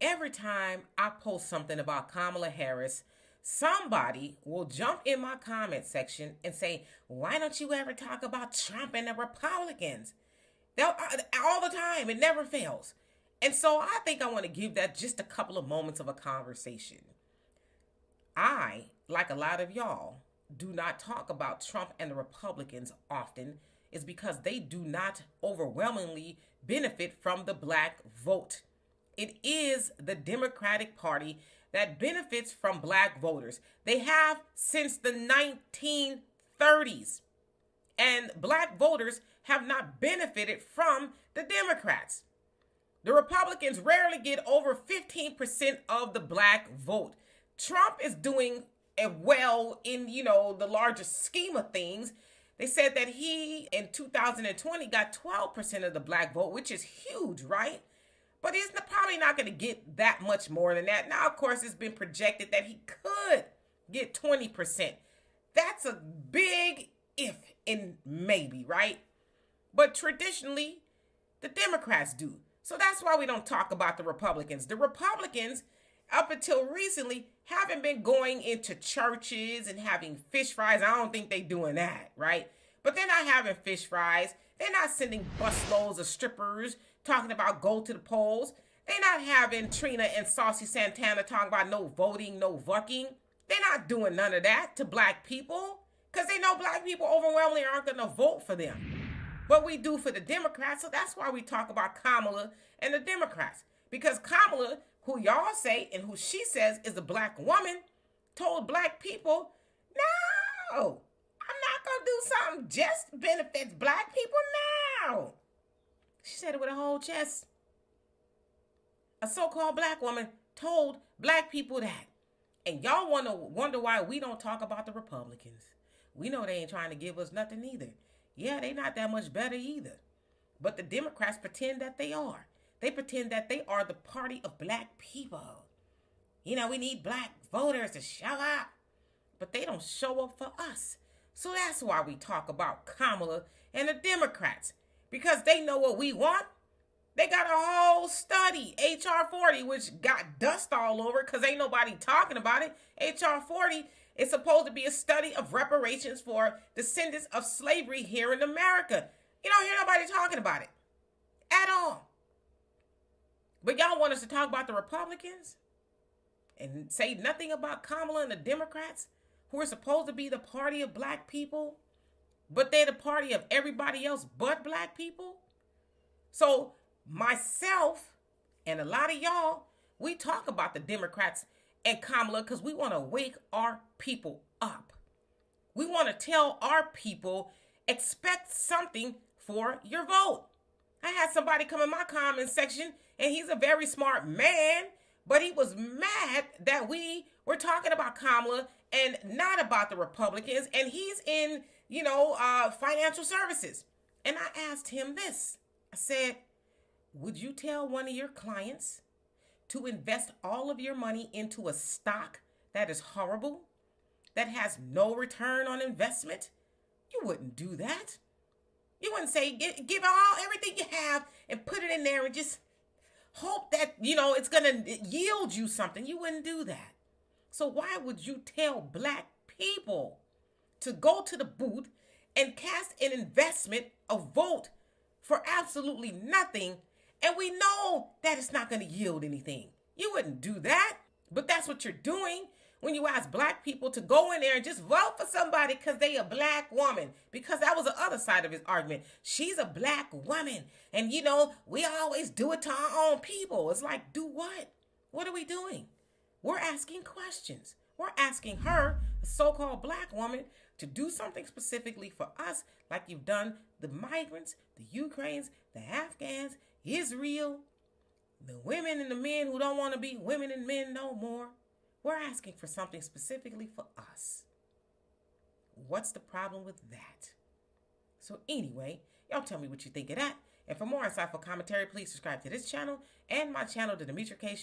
every time I post something about Kamala Harris, somebody will jump in my comment section and say, why don't you ever talk about Trump and the Republicans? They'll, all the time. It never fails. And so I think I want to give that just a couple of moments of a conversation. I, like a lot of y'all, do not talk about Trump and the Republicans often is because they do not overwhelmingly benefit from the black vote. It is the Democratic Party that benefits from black voters. They have since the 1930s. And black voters have not benefited from the Democrats. The Republicans rarely get over 15% of the black vote. Trump is doing well in, the larger scheme of things. They said that he, in 2020, got 12% of the black vote, which is huge, right? But he's probably not going to get that much more than that. Now, of course, it's been projected that he could get 20%. That's a big if and maybe, right? But traditionally, the Democrats do. So that's why we don't talk about the Republicans. The Republicans, up until recently, haven't been going into churches and having fish fries. I don't think they're doing that, right? But they're not having fish fries. They're not sending busloads of strippers talking about go to the polls. They're not having Trina and Saucy Santana talking about no voting, no vucking. They're not doing none of that to black people because they know black people overwhelmingly aren't going to vote for them. But we do for the Democrats, so that's why we talk about Kamala and the Democrats. Because Kamala, who y'all say and who she says is a black woman, told black people, no, I'm not going to do something just benefits black people now. She said it with a whole chest. A so-called black woman told black people that. And y'all wonder why we don't talk about the Republicans. We know they ain't trying to give us nothing either. Yeah, they not that much better either. But the Democrats pretend that they are. They pretend that they are the party of black people. We need black voters to show up. But they don't show up for us. So that's why we talk about Kamala and the Democrats. Because they know what we want. They got a whole study, H.R. 40, which got dust all over because ain't nobody talking about it. H.R. 40 is supposed to be a study of reparations for descendants of slavery here in America. You don't hear nobody talking about it at all. But y'all want us to talk about the Republicans and say nothing about Kamala and the Democrats, who are supposed to be the party of black people, but they're the party of everybody else but black people? So myself and a lot of y'all, we talk about the Democrats and Kamala because we want to wake our people up. We want to tell our people, expect something for your vote. I had somebody come in my comment section, and he's a very smart man, but he was mad that we were talking about Kamala and not about the Republicans, and he's in, financial services. And I asked him this. I said, would you tell one of your clients to invest all of your money into a stock that is horrible, that has no return on investment? You wouldn't do that. You wouldn't say, give everything you have and put it in there and just hope that, it's going to yield you something. You wouldn't do that. So why would you tell black people to go to the booth and cast an investment, a vote for absolutely nothing, and we know that it's not going to yield anything? You wouldn't do that. But that's what you're doing when you ask black people to go in there and just vote for somebody because they a black woman. Because that was the other side of his argument. She's a black woman. And, we always do it to our own people. It's like, do what? What are we doing? We're asking questions. We're asking her, a so-called black woman, to do something specifically for us, like you've done the migrants, the Ukrainians, the Afghans, Israel, the women and the men who don't want to be women and men no more. We're asking for something specifically for us. What's the problem with that? So anyway, y'all tell me what you think of that. And for more insightful commentary, please subscribe to this channel and my channel, the Demetra Kaye Show.